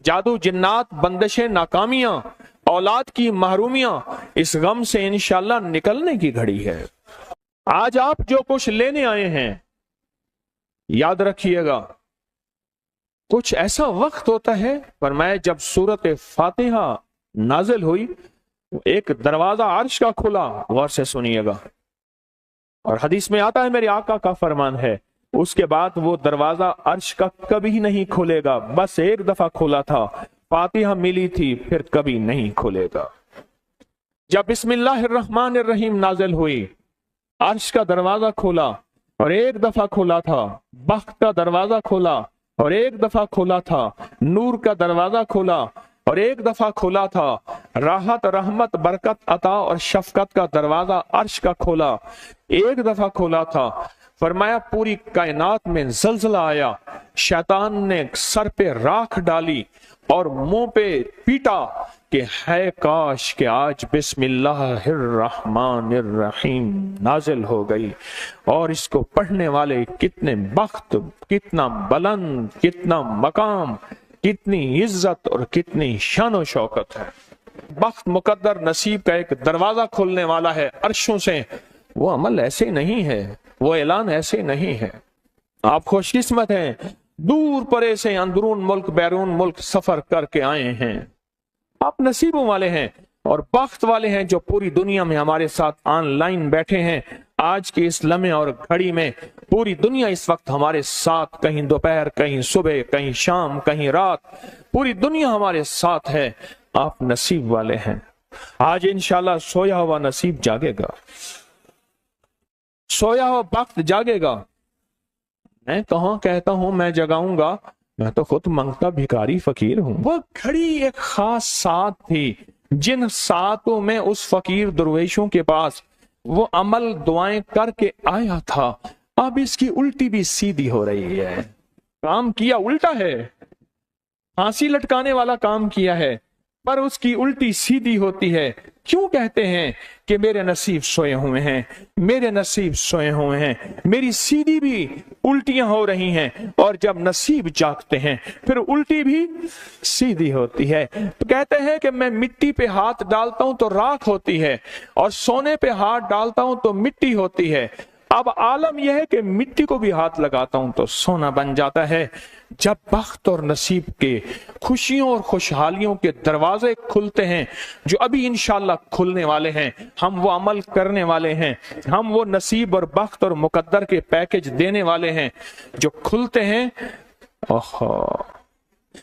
जादू जिन्नात, बंदिशें, नाकामियां, औलाद की महरूमियां, इस गम से इंशाल्लाह निकलने की घड़ी है। आज आप जो कुछ लेने आए हैं, याद रखिएगा कुछ ऐसा वक्त होता है, फरमाया जब सूरत फातिहा नाजिल हुई एक दरवाजा अर्श का खुला, गौर से सुनिएगा, और हदीस में आता है मेरे आका का फरमान है, उसके बाद वो दरवाजा अर्श का कभी नहीं खुलेगा, बस एक दफा खुला था, फातिहा मिली थी, फिर कभी नहीं खुलेगा। जब बिस्मिल्लाहिर्रहमानिर्रहीम नाजिल हुई, अर्श का दरवाजा खुला और एक दफा खुला था, बख्त का दरवाजा खुला और एक दफा खुला था, नूर का दरवाजा खुला और एक दफा खुला था, राहत, रहमत, बरकत, अता और शफकत का दरवाजा अर्श का खोला, एक दफा खोला था। फरमाया पूरी कायनात में जलजला आया, शैतान ने सर पे राख डाली और मुंह पे पीटा कि है काश कि आज बिस्मिल्लाहिर्रहमानिर्रहीम नाजिल हो गई, और इसको पढ़ने वाले कितने बख्त, कितना बुलंद, कितना मकाम, कितनी इज्जत और कितनी शान शौकत है। बख्त, मुकद्दर, नसीब का एक दरवाजा खुलने वाला है अर्शों से। वो अमल ऐसे नहीं है, वो ऐलान ऐसे नहीं है। आप खुशकिस्मत हैं, दूर परे से अंदरून मुल्क बैरून मुल्क सफर करके आए हैं। आप नसीबों वाले हैं और बख्त वाले हैं जो पूरी दुनिया में हमारे साथ ऑनलाइन बैठे हैं। आज के इस लम्हे और घड़ी में पूरी दुनिया इस वक्त हमारे साथ, कहीं दोपहर, कहीं सुबह, कहीं शाम, कहीं रात, पूरी दुनिया हमारे साथ है। आप नसीब वाले हैं। आज इंशाल्लाह सोया हुआ नसीब जागेगा, सोया हुआ वक्त जागेगा। मैं कहाँ कहता हूं मैं जगाऊंगा, मैं तो खुद मांगता भिखारी फकीर हूं। वो घड़ी एक खास साथ थी, जिन सातों में उस फकीर दरवेशों के पास वो अमल दुआएं करके आया था। अब इसकी उल्टी भी सीधी हो रही है। काम किया उल्टा है, फांसी लटकाने वाला काम किया है, पर उसकी उल्टी सीधी होती है। क्यों कहते हैं कि मेरे नसीब सोए हुए हैं, मेरे नसीब सोए हुए हैं, मेरी सीधी भी उल्टियां हो रही हैं, और जब नसीब जागते हैं फिर उल्टी भी सीधी होती है। तो कहते हैं कि मैं मिट्टी पे हाथ डालता हूं तो राख होती है, और सोने पे हाथ डालता हूं तो मिट्टी होती है। अब आलम यह है कि मिट्टी को भी हाथ लगाता हूं तो सोना बन जाता है। जब बख्त और नसीब के खुशियों और खुशहालियों के दरवाजे खुलते हैं, जो अभी इंशाल्लाह खुलने वाले हैं, हम वो अमल करने वाले हैं, हम वो नसीब और बख्त और मुकद्दर के पैकेज देने वाले हैं जो खुलते हैं।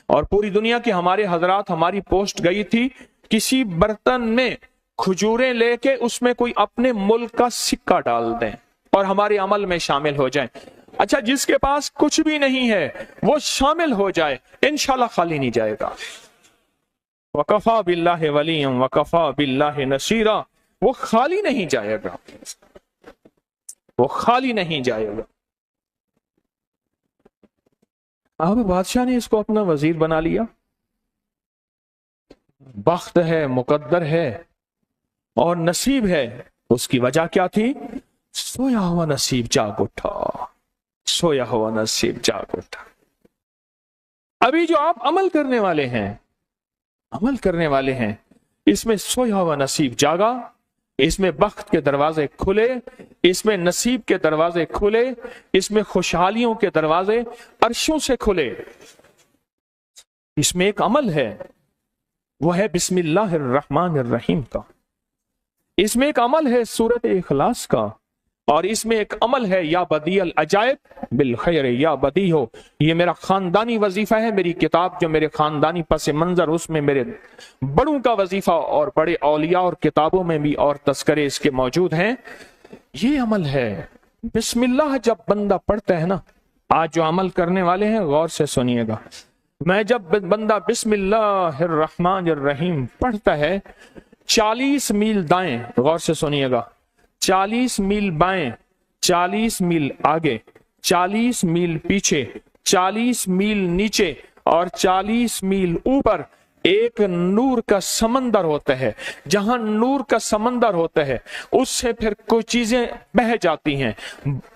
और पूरी दुनिया के हमारे हजरात, हमारी पोस्ट गई थी, किसी बर्तन में खजूरें लेके उसमें कोई अपने मुल्क का सिक्का डाल दें और हमारे अमल में शामिल हो जाए। अच्छा, जिसके पास कुछ भी नहीं है वो शामिल हो जाए, इंशाल्लाह खाली नहीं जाएगा। वकफा बिल्लाहि वलिय्यन वकफा बिल्लाहि नसीरा, वो खाली नहीं जाएगा, वो खाली नहीं जाएगा। अब बादशाह ने इसको अपना वजीर बना लिया। बख्त है, मुकद्दर है और नसीब है। उसकी वजह क्या थी? सोया हुआ नसीब जाग उठा, सोया हुआ नसीब जाग उठा। अभी जो आप अमल करने वाले हैं, अमल करने वाले हैं, इसमें सोया हुआ नसीब जागा, इसमें बख्त के दरवाजे खुले, इसमें नसीब के दरवाजे खुले, इसमें खुशहालियों के दरवाजे अर्शों से खुले। इसमें एक अमल है, वो है बिस्मिल्लाहिर्रहमानिर्रहीम का। इसमें एक अमल है सूरत इखलास का, और इसमें एक अमल है या बदीअल अजायब बिल खैर या बदी हो। ये मेरा खानदानी वजीफा है, मेरी किताब जो मेरे खानदानी पस मंजर, उसमें मेरे बड़ों का वजीफा और बड़े औलिया और किताबों में भी और तस्करे इसके मौजूद हैं। ये अमल है बिस्मिल्लाह। जब बंदा पढ़ता है ना, आज जो अमल करने वाले हैं गौर से सुनिएगा, मैं जब बंदा बिस्मिल्लाहिर्रहमानिर्रहीम पढ़ता है, 40 मील दाएं, गौर से सुनिएगा, 40 मील बाएं, 40 मील आगे, 40 मील पीछे, 40 मील नीचे और 40 मील ऊपर एक नूर का समंदर होता है, जहां नूर का समंदर होता है उससे फिर कोई चीजें बह जाती हैं,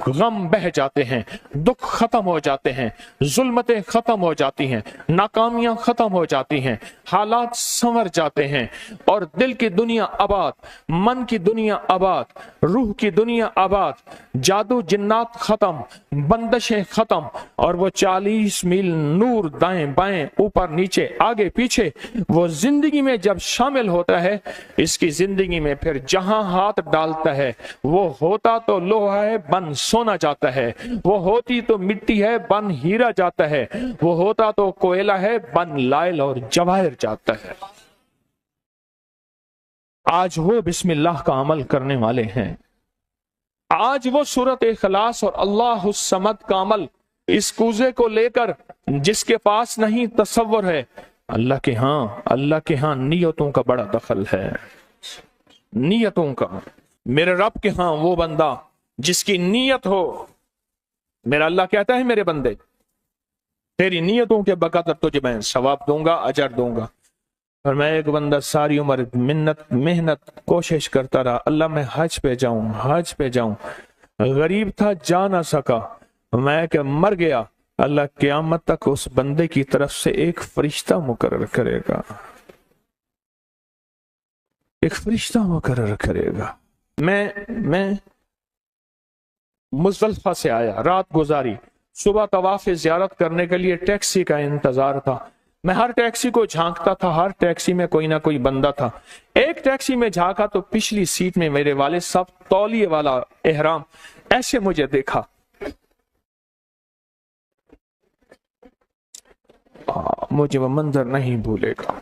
गम बह जाते हैं, दुख खत्म हो जाते हैं, जुल्मतें खत्म हो जाती हैं, नाकामियां खत्म हो जाती हैं, हालात संवर जाते हैं और दिल की दुनिया आबाद, मन की दुनिया आबाद, रूह की दुनिया आबाद, जादू जिन्नात खत्म, बंदशें खत्म और वो 40 मील नूर दाएं बाएं ऊपर नीचे आगे पीछे वो जिंदगी में जब शामिल होता है, इसकी जिंदगी में फिर जहां हाथ डालता है वो होता तो लोहा है बन सोना जाता है, वो होती तो मिट्टी है बन हीरा जाता है, वो होता तो कोयला है बन लाइल और जवाहिर जाता है। आज वो बिस्मिल्लाह का अमल करने वाले हैं, आज वो सूरत इखलास और अल्लाह समद का अमल इस कूजे को लेकर जिसके पास नहीं तसव्वुर है, अल्लाह के हां नियतों का बड़ा दखल है, नियतों का। मेरे रब के हां वो बंदा जिसकी नियत हो, मेरा अल्लाह कहता है मेरे बंदे तेरी नियतों के बकदर तुझे मैं सवाब दूंगा, अजर दूंगा। और मैं एक बंदा सारी उम्र मेहनत कोशिश करता रहा, अल्लाह मैं हज पे जाऊं, गरीब था जा ना सका, मैं क्या मर गया, अल्लाह क़यामत तक उस बंदे की तरफ से एक फरिश्ता मुकर्रर करेगा, एक फरिश्ता मुकर्रर करेगा। मैं मुज़दलिफ़ा से आया, रात गुजारी, सुबह तवाफ़ ज़ियारत करने के लिए टैक्सी का इंतजार था। मैं हर टैक्सी को झांकता था, हर टैक्सी में कोई ना कोई बंदा था। एक टैक्सी में झांका तो पिछली सीट में मेरे वाले सब तौलिए वाला एहराम, ऐसे मुझे देखा, मुझे वो मंजर नहीं भूलेगा।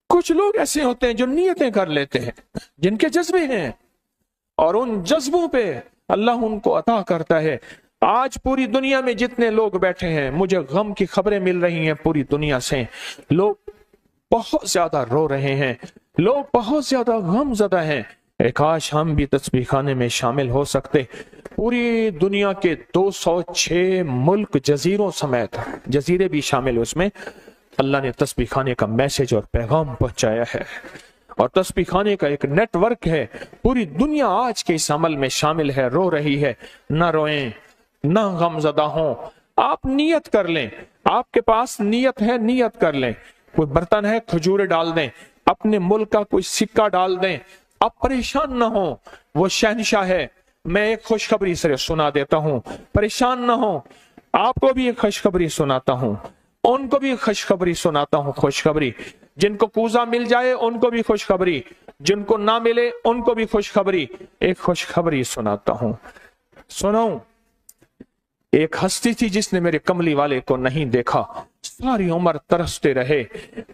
कुछ लोग ऐसे होते हैं जो नियतें कर लेते हैं, जिनके जज्बे हैं और उन जज्बों पे अल्लाह उनको अता करता है। आज पूरी दुनिया में जितने लोग बैठे हैं, मुझे गम की खबरें मिल रही हैं पूरी दुनिया से, लोग बहुत ज्यादा रो रहे हैं, लोग बहुत ज्यादा गमज़दा हैं। काश हम भी तस्बीह खाने में शामिल हो सकते। पूरी दुनिया के 206 मुल्क जजीरों समेत, जजीरे भी शामिल उसमें, अल्लाह ने तस्बीह खाने का मैसेज और पैगाम पहुंचाया है और तस्बीह खाने का एक नेटवर्क है। पूरी दुनिया आज के इस अमल में शामिल है, रो रही है। ना रोएं, ना गमज़दा हों, आप नियत कर लें, आपके पास नियत है, नियत कर लें। कोई बर्तन है, खजूरें डाल दें, अपने मुल्क का कोई सिक्का डाल दें, आप परेशान ना हो, वो शहंशाह है। मैं एक खुशखबरी से सुना देता हूं, परेशान ना हो, आपको भी एक खुशखबरी सुनाता हूं, उनको भी खुशखबरी सुनाता हूं। खुशखबरी, जिनको कूजा मिल जाए उनको भी खुशखबरी, जिनको ना मिले उनको भी खुशखबरी। एक खुशखबरी सुनाता हूं, सुनो। एक हस्ती थी जिसने मेरे कमली वाले को नहीं देखा, सारी उम्र तरसते रहे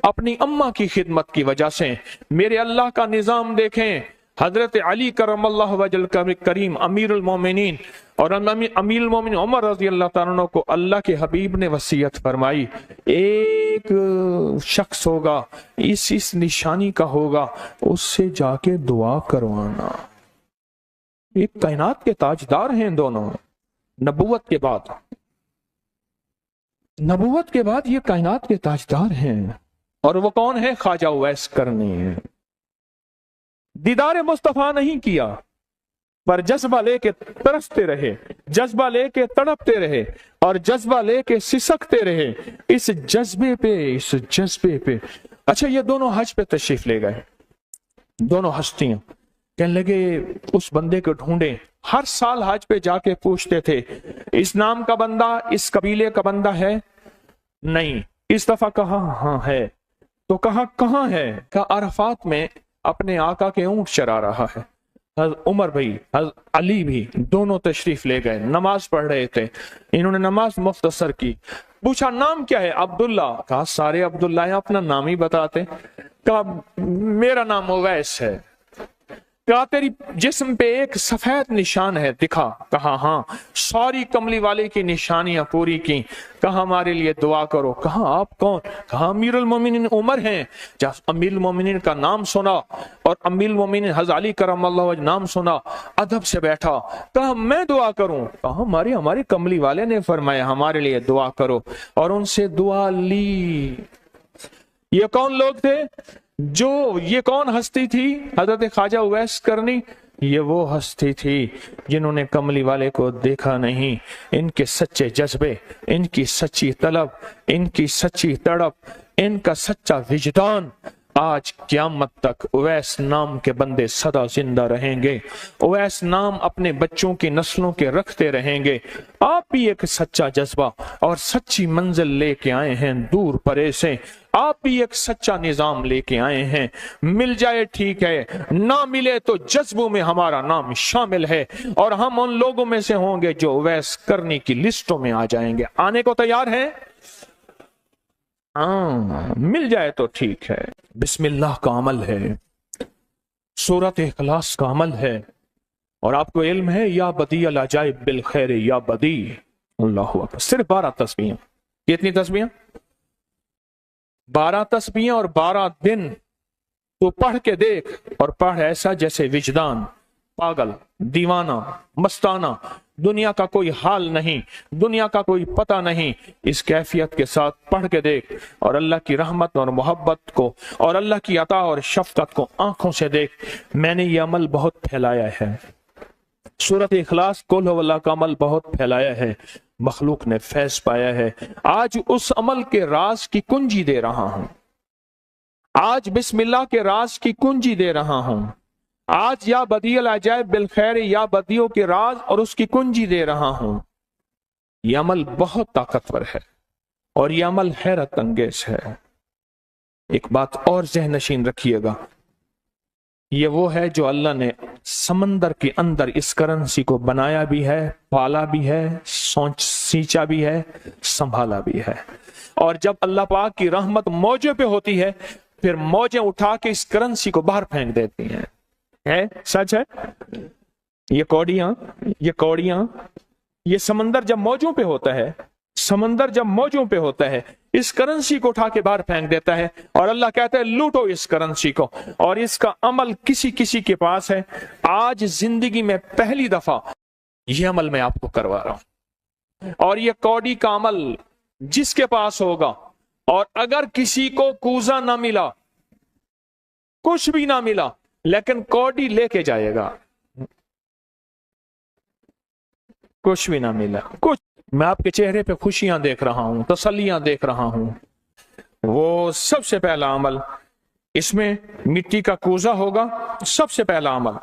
अपनी अम्मा की खिदमत की वजह से। मेरे अल्लाह का निजाम देखें, हजरत अली करमल्लाहु वजल करीम अमीरुल मोमिनीन और अमीरुल मोमिनीन उमर रज़ी अल्लाह तआला अन्हु को अल्लाह के हबीब ने वसीयत फरमाई, एक शख्स होगा, इस निशानी का होगा, उससे जाके दुआ करवाना। एक कायनात के ताजदार हैं दोनों, नबूवत के बाद ये कायनात के ताजदार हैं। और वो कौन है? ख्वाजा उवैस करनी है। दीदार मुस्तफा नहीं किया, पर जज्बा लेके तरसते रहे, जज्बा लेके तड़पते रहे और जज्बा लेके सिसकते रहे। इस जज्बे पे अच्छा, ये दोनों हज पे तशरीफ ले गए, दोनों हस्तियां। कहने लगे उस बंदे को ढूंढे। हर साल हज पे जाके पूछते थे, इस नाम का बंदा, इस कबीले का बंदा है? नहीं। इस दफा कहा हाँ है। तो कहा कहाँ है? कहा अरफात में अपने आका के ऊंट चरा रहा है। उमर भाई, अली भी, दोनों तशरीफ ले गए, नमाज पढ़ रहे थे। इन्होंने नमाज मुख्तसर की। पूछा नाम क्या है? अब्दुल्ला। कहा सारे अब्दुल्ला हैं, अपना नाम ही बताते। कहा मेरा नाम उवैस है। कहा तेरी जिस्म पे एक सफेद निशान है, दिखा। कहा हाँ। सारी कमली वाले की निशानियां पूरी की। कहा हमारे लिए दुआ करो। कहा आप कौन? कहा अमीरुल मोमिनीन उमर हैं। जब अमीरुल मोमिनीन का नाम सुना और अमीरुल मोमिनीन हज़रत अली करमल्लाहु वजह नाम सुना, अदब से बैठा। कहा मैं दुआ करूं? कहा हमारे कमली वाले ने फरमाया हमारे लिए दुआ करो। और उनसे दुआ ली। یہ کون لوگ تھے؟ یہ کون ہستی تھی؟ حضرت خواجہ اویس کرنی، یہ وہ ہستی تھی جنہوں نے کملی والے کو دیکھا نہیں۔ ان کے سچے جذبے، ان کی سچی طلب، ان کی سچی تڑپ، ان کا سچا وجدان، آج قیامت تک اویس نام کے بندے سدا زندہ رہیں گے۔ اویس نام اپنے بچوں کی نسلوں کے رکھتے رہیں گے۔ آپ بھی ایک سچا جذبہ اور سچی منزل لے کے آئے ہیں دور پرے سے، آپ بھی ایک سچا نظام لے کے آئے ہیں۔ مل جائے ٹھیک ہے، نہ ملے تو جذبوں میں ہمارا نام شامل ہے، اور ہم ان لوگوں میں سے ہوں گے جو اویس کرنی کی لسٹوں میں آ جائیں گے۔ آنے کو تیار ہیں؟ مل جائے تو ٹھیک ہے۔ بسم اللہ کا عمل ہے، سورۃ اخلاص کا عمل ہے، اور آپ کو علم ہے یا بدیع العجائب بالخیر یا بدیع۔ اللہ اکبر۔ صرف 12 تسبیحیں۔ کتنی تسبیحیں؟ 12 تسبیحیں اور 12 دن تو پڑھ کے دیکھ، اور پڑھ ایسا جیسے وجدان پاگل، دیوانہ، مستانہ، دنیا کا کوئی حال نہیں، دنیا کا کوئی پتہ نہیں، اس کیفیت کے ساتھ پڑھ کے دیکھ، اور اللہ کی رحمت اور محبت کو اور اللہ کی عطا اور شفقت کو آنکھوں سے دیکھ۔ میں نے یہ عمل بہت پھیلایا ہے، سورۃ اخلاص قل ہو اللہ کا عمل بہت پھیلایا ہے، مخلوق نے فیض پایا ہے۔ آج اس عمل کے راز کی کنجی دے رہا ہوں، آج بسم اللہ کے راز کی کنجی دے رہا ہوں، آج یا بدیع العجائب بالخیر یا بدیع کے راز اور اس کی کنجی دے رہا ہوں۔ یہ عمل بہت طاقتور ہے اور یہ عمل حیرت انگیز ہے۔ ایک بات اور ذہن نشین رکھیے گا، یہ وہ ہے جو اللہ نے سمندر کے اندر اس کرنسی کو بنایا بھی ہے، پالا بھی ہے، سینچا بھی ہے، سنبھالا بھی ہے، اور جب اللہ پاک کی رحمت موجے پہ ہوتی ہے پھر موجیں اٹھا کے اس کرنسی کو باہر پھینک دیتی ہیں۔ ہے سچ ہے؟ یہ کوڑیاں یہ سمندر جب موجوں پہ ہوتا ہے، سمندر جب موجوں پہ ہوتا ہے اس کرنسی کو اٹھا کے باہر پھینک دیتا ہے، اور اللہ کہتا ہے لوٹو اس کرنسی کو، اور اس کا عمل کسی کسی کے پاس ہے۔ آج زندگی میں پہلی دفعہ یہ عمل میں آپ کو کروا رہا ہوں، اور یہ کوڑی کا عمل جس کے پاس ہوگا، اور اگر کسی کو کوزہ نہ ملا، کچھ بھی نہ ملا، لیکن کوڑی لے کے جائے گا، کچھ بھی نہ ملا، کچھ، میں آپ کے چہرے پہ خوشیاں دیکھ رہا ہوں، تسلیاں دیکھ رہا ہوں، وہ سب سے پہلا عمل، اس میں مٹی کا کوزہ ہوگا، سب سے پہلا عمل،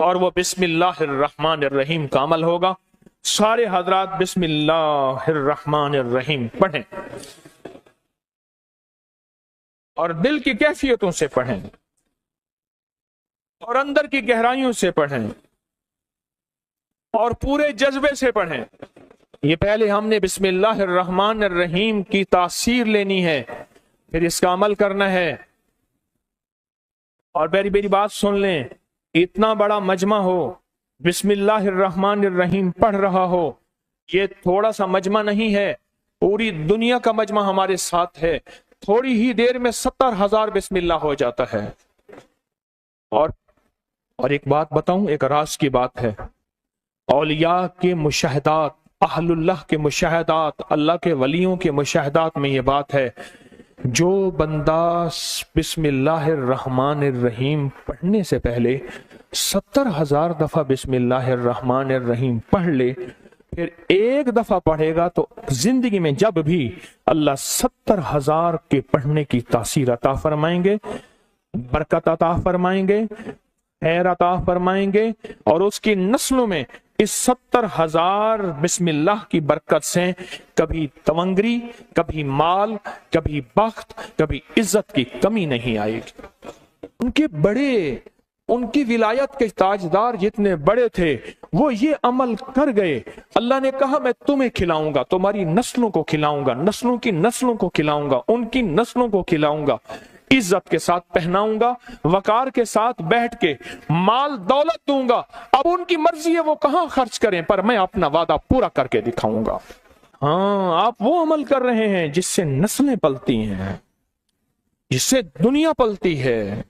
اور وہ بسم اللہ الرحمن الرحیم کا عمل ہوگا۔ سارے حضرات بسم اللہ الرحمن الرحیم پڑھیں، اور دل کی کیفیتوں سے پڑھیں، اور اندر کی گہرائیوں سے پڑھیں، اور پورے جذبے سے پڑھیں۔ یہ پہلے ہم نے بسم اللہ الرحمن الرحیم کی تاثیر لینی ہے، پھر اس کا عمل کرنا ہے۔ اور میری بات سن لیں، اتنا بڑا مجمع ہو، بسم اللہ الرحمن الرحیم پڑھ رہا ہو، یہ تھوڑا سا مجمع نہیں ہے، پوری دنیا کا مجمع ہمارے ساتھ ہے، تھوڑی ہی دیر میں 70,000 بسم اللہ ہو جاتا ہے۔ اور ایک بات بتاؤں، ایک راز کی بات ہے، اولیاء کے مشاہدات، اہل اللہ کے مشاہدات، اللہ کے ولیوں کے مشاہدات میں یہ بات ہے، جو بندہ بسم اللہ الرحمن الرحیم پڑھنے سے پہلے 70,000 دفعہ بسم اللہ الرحمن الرحیم پڑھ لے، پھر ایک دفعہ پڑھے گا تو زندگی میں جب بھی اللہ 70,000 کے پڑھنے کی تاثیر عطا فرمائیں گے، برکت عطا فرمائیں گے، خیر عطا فرمائیں گے، اور اس کی نسلوں میں اس 70,000 بسم اللہ کی برکت سے کبھی تونگری، کبھی مال، کبھی بخت، کبھی عزت کی کمی نہیں آئے گی۔ ان کی ولایت کے تاجدار جتنے بڑے تھے وہ یہ عمل کر گئے، اللہ نے کہا میں تمہیں کھلاؤں گا، تمہاری نسلوں کو کھلاؤں گا، نسلوں کی نسلوں کو کھلاؤں گا، ان کی نسلوں کو کھلاؤں گا، عزت کے ساتھ پہناؤں گا، وقار کے ساتھ بیٹھ کے مال دولت دوں گا، اب ان کی مرضی ہے وہ کہاں خرچ کریں، پر میں اپنا وعدہ پورا کر کے دکھاؤں گا۔ ہاں، آپ وہ عمل کر رہے ہیں جس سے نسلیں پلتی ہیں، جس سے دنیا پلتی ہے۔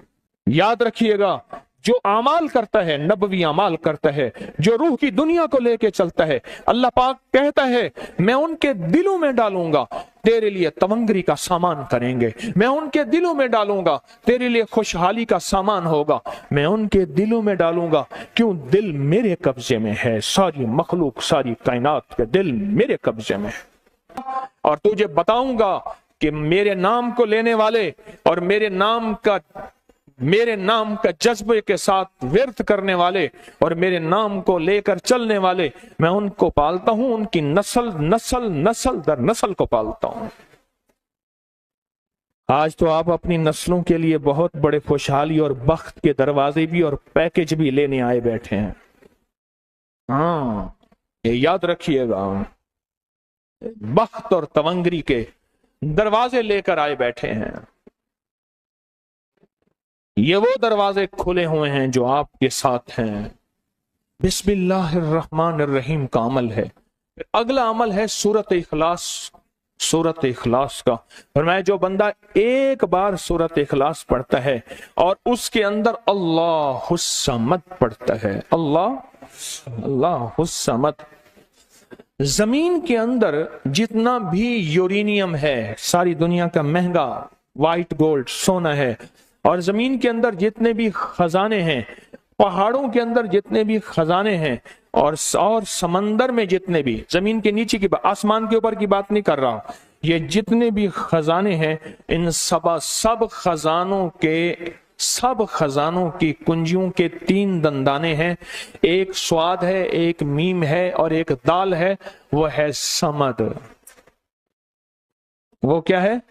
یاد رکھیے گا، जो अमाल करता है, नबवी अमाल करता है, जो रूह की दुनिया को लेके चलता है, अल्लाह पाक कहता है मैं उनके दिलों में डालूंगा, तेरे लिए तवंगरी का सामान करेंगे, मैं उनके दिलों में डालूंगा, तेरे लिए खुशहाली का सामान होगा, मैं उनके दिलों में डालूंगा। क्यों? दिल मेरे कब्जे में है, सारी मखलूक, सारी कायनात के दिल मेरे कब्जे में है। और तुझे बताऊंगा कि मेरे नाम को लेने वाले और मेरे नाम का जज्बे के साथ व्यर्थ करने वाले और मेरे नाम को लेकर चलने वाले, मैं उनको पालता हूं, उनकी नस्ल दर नस्ल को पालता हूं। आज तो आप अपनी नस्लों के लिए बहुत बड़े खुशहाली और बख्त के दरवाजे भी और पैकेज भी लेने आए बैठे हैं। हाँ, ये याद रखिएगा, बख्त और तवंगरी के दरवाजे लेकर आए बैठे हैं। ये वो दरवाजे खुले हुए हैं जो आपके साथ हैं। बिस्मिल्लाहिर्रहमानिर्रहीम का अमल है। फिर अगला अमल है सूरत इखलास, सूरत इखलास का। और मैं जो बंदा एक बार सूरत इखलास पढ़ता है और उसके अंदर अल्लाहुस समद पढ़ता है, अल्लाहुस समद, जमीन के अंदर जितना भी यूरेनियम है, सारी दुनिया का महंगा व्हाइट गोल्ड सोना है, और जमीन के अंदर जितने भी खजाने हैं, पहाड़ों के अंदर जितने भी खजाने हैं, और समंदर में जितने भी, जमीन के नीचे की, आसमान के ऊपर की बात नहीं कर रहा, ये जितने भी खजाने हैं, इन सब खजानों की कुंजियों के 3 दंदाने हैं। एक स्वाद है, एक मीम है और एक दाल है, वो है समद। वो क्या है?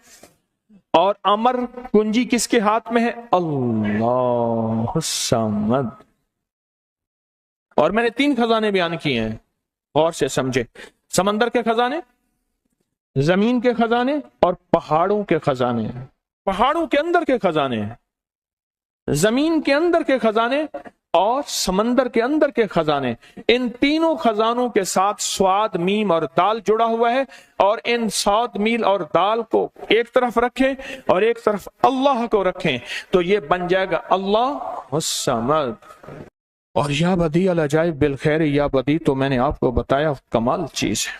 और अमर कुंजी किसके हाथ में है? अल्लाह समद। और मैंने 3 खजाने बयान किए हैं, गौर से समझे। समंदर के खजाने, जमीन के खजाने और पहाड़ों के खजाने। पहाड़ों के अंदर के खजाने, जमीन के अंदर के खजाने और समंदर के अंदर के खजाने। इन तीनों खजानों के साथ स्वाद, मीम और दाल जुड़ा हुआ है। और इन स्वाद, मील और दाल को एक तरफ रखें और एक तरफ अल्लाह को रखें, तो ये बन जाएगा अल्लाह समद। और या बदी अल अजाइब बिल खैर, या बदी तो मैंने आपको बताया कमाल चीज है।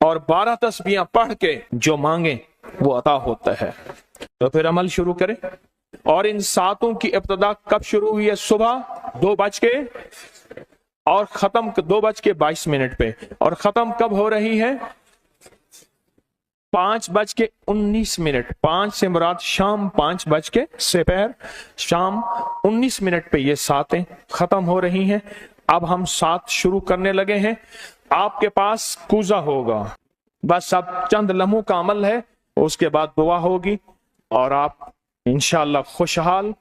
और 12 तस्बीहां पढ़ के जो मांगे वो अता होता है। तो फिर अमल शुरू करें। और इन 7 की इब्तिदा कब शुरू हुई है? सुबह 2 बज के और खत्म 2 बज के 22 मिनट पे। और खत्म कब हो रही है? 5 बज के 19 मिनट। 5 से मुराद शाम 5 बज के दोपहर शाम 19 मिनट पे ये 7 खत्म हो रही हैं। अब हम 7 शुरू करने लगे हैं। आपके पास कूजा होगा, बस अब चंद लम्हों का अमल है, उसके बाद दुआ होगी और आप इंशाअल्लाह खुशहाल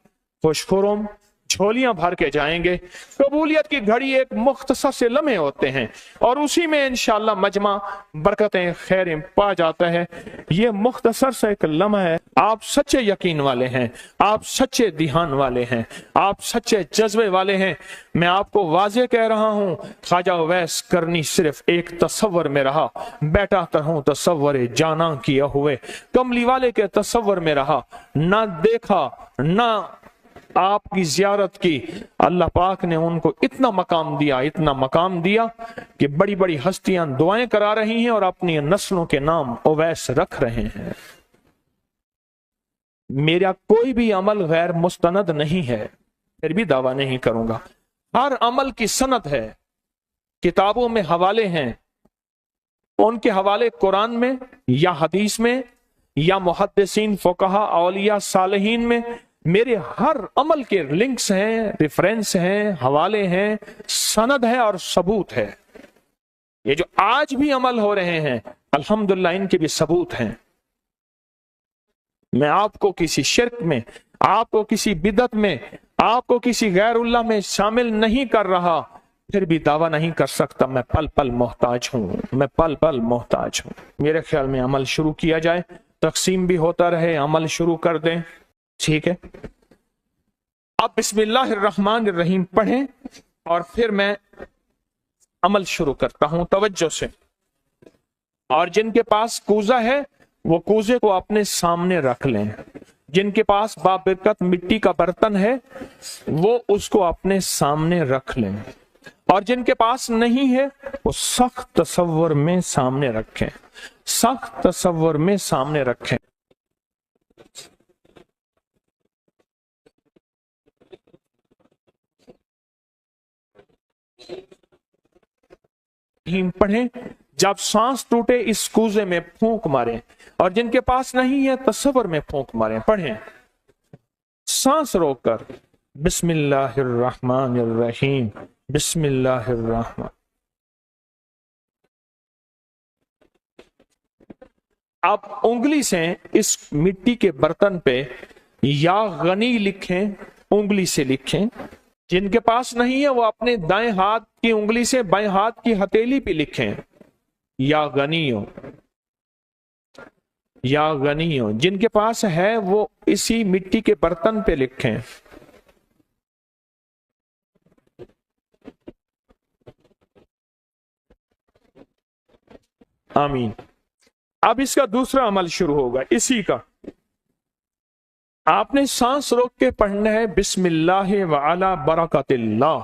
खुशखुरम झोलियां भर के जाएंगे। कबूलियत की घड़ी एक मुख्तसर से लम्हे होते हैं और उसी में इंशाअल्लाह मजमा बरकतें खैरें पा जाता है। ये मुख्तसर से एक लम्हा है। आप सच्चे यकीन वाले हैं, आप सच्चे ध्यान वाले हैं, आप सच्चे जज्बे वाले हैं। मैं आपको वाजे कह रहा हूं, ख्वाजा उवैस करनी सिर्फ एक तसव्वुर में रहा, बैठा हूं तसव्वुर जाना किया हुए। कमली वाले के तसव्वुर में रहा, ना देखा ना आपकी जियारत की। अल्लाह पाक ने उनको इतना मकाम दिया कि बड़ी बड़ी हस्तियां दुआएं करा रही हैं और अपनी नस्लों के नाम उवैस रख रहे हैं। मेरा कोई भी अमल गैर मुस्तनद नहीं है, फिर भी दावा नहीं करूंगा। हर अमल की सनद है, किताबों में हवाले हैं, उनके हवाले कुरान में या हदीस में या मुहद्दिसीन फुकहा औलिया सालिहीन में। मेरे हर अमल के लिंक्स हैं, रेफरेंस हैं, हवाले हैं, सनद है और सबूत है। ये जो आज भी अमल हो रहे हैं अल्हम्दुलिल्लाह इनके भी सबूत हैं। मैं आपको किसी शिर्क में, आपको किसी बिदत में, आपको किसी गैरुल्लाह में शामिल नहीं कर रहा, फिर भी दावा नहीं कर सकता मैं पल पल मोहताज हूं, मैं पल पल मोहताज हूं। मेरे ख्याल में अमल शुरू किया जाए, तकसीम भी होता रहे, अमल शुरू कर दें, ठीक है। अब बिस्मिल्लाहिर्रहमानिर्रहीम पढ़ें और फिर मैं अमल शुरू करता हूं तवज्जो से। और जिनके पास कूजा है वो कूजे को अपने सामने रख लें। जिनके पास बाबरकत मिट्टी का बर्तन है वो उसको अपने सामने रख लें, और जिनके पास नहीं है वो सख्त तसव्वुर में सामने रखें, सख्त तसव्वुर में सामने रखें। पढ़ें, जब सांस टूटे इस कूजे में फूंक मारें, और जिनके पास नहीं है तसव्वुर में फूंक मारें। पढ़ें सांस रोककर, बिस्मिल्लाहिर्रहमानिर्रहीम, बिस्मिल्लाहिर्रहमान। आप उंगली से इस मिट्टी के बर्तन पे या गनी लिखें, उंगली से लिखें। जिनके पास नहीं है वो अपने दाएं हाथ की उंगली से बाएं हाथ की हथेली पे लिखें, या गनियो, या गनियो। जिनके पास है वो इसी मिट्टी के बर्तन पे लिखें। आमीन। अब इसका दूसरा अमल शुरू होगा इसी का। आपने सांस रोक के पढ़ना है बिस्मिल्लाह व अला बरकतिल्लाह,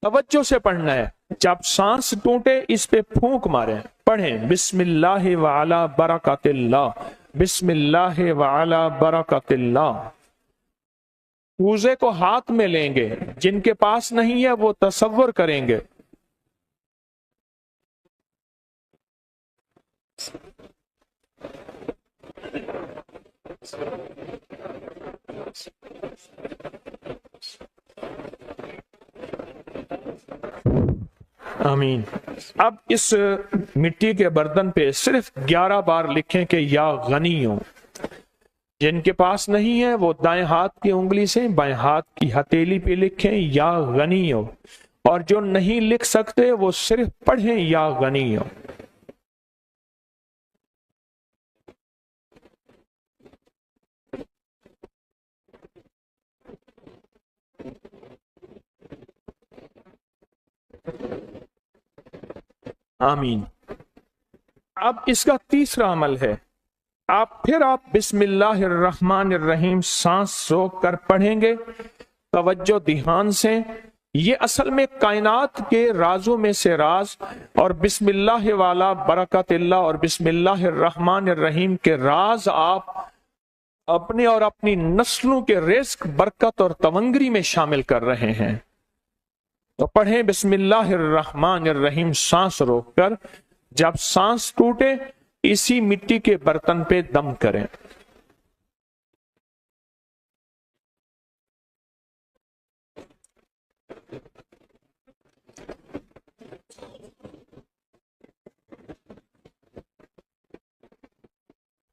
तवज्जो से पढ़ना है। जब सांस टूटे इस पे फूंक मारें। पढ़ें बिस्मिल्लाह व अला बरकतिल्लाह, बिस्मिल्लाह व अला बरकतिल्लाह। कूजे को हाथ में लेंगे, जिनके पास नहीं है वो तसव्वुर करेंगे। आमीन। अब इस मिट्टी के बर्तन पे सिर्फ 11 बार लिखें कि या गनियों। जिनके पास नहीं है वो दाएं हाथ की उंगली से बाएं हाथ की हथेली पे लिखें या गनियों, और जो नहीं लिख सकते वो सिर्फ पढ़ें या गनियों। आमीन। अब इसका तीसरा अमल है, आप बिस्मिल्लाहिर्रहमानिर्रहीम सांस रोक कर पढ़ेंगे, तवज्जो ध्यान से। ये असल में कायनात के राजों में से राज, और बिस्मिल्लाह वाला बरकतिल्लाह और बिस्मिल्लाहिर्रहमानिर्रहीम के राज आप अपने और अपनी नस्लों के रिस्क, बरकत और तवंगरी में शामिल कर रहे हैं। तो पढ़ें बिस्मिल्लाहिर्रहमानिर्रहीम सांस रोककर। जब सांस टूटे इसी मिट्टी के बर्तन पे दम करें।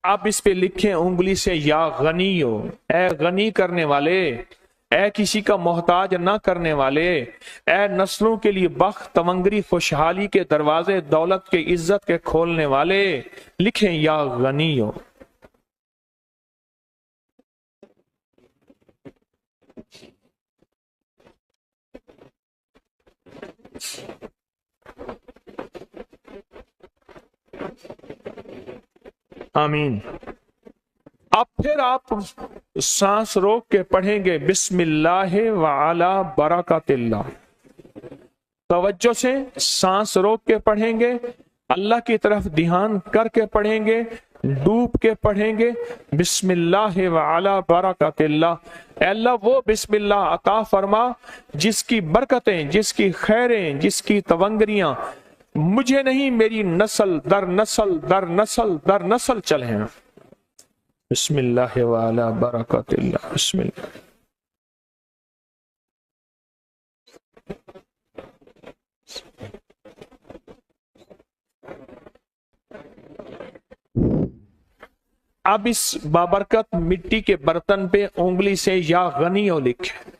आप इस पे लिखें उंगली से या गनियो, ए गनी करने वाले, ए किसी का मोहताज ना करने वाले, ए नस्लों के लिए बख्त, तवंगरी, खुशहाली के दरवाजे, दौलत के, इज्जत के खोलने वाले। लिखें या गनियो। आमीन। अब फिर आप सांस रोक के पढ़ेंगे बिस्मिल्लाह व अला बरकतिल्लाह। तवज्जो से सांस रोक के पढ़ेंगे, अल्लाह की तरफ ध्यान करके पढ़ेंगे, डूब के पढ़ेंगे बिस्मिल्लाह व अला बरकतिल्लाह। अल्लाह वो बिस्मिल्लाह अता फरमा जिसकी बरकतें, जिसकी खैरें, जिसकी तवंगरियां मुझे नहीं मेरी नस्ल दर नस्ल दर नस्ल दर नस्ल चले हैं। बिस्मिल्लाह व अला बरकतिल्लाह। बिस्मिल्लाह। अब इस बाबरकत मिट्टी के बर्तन पे उंगली से या गनियो लिखे।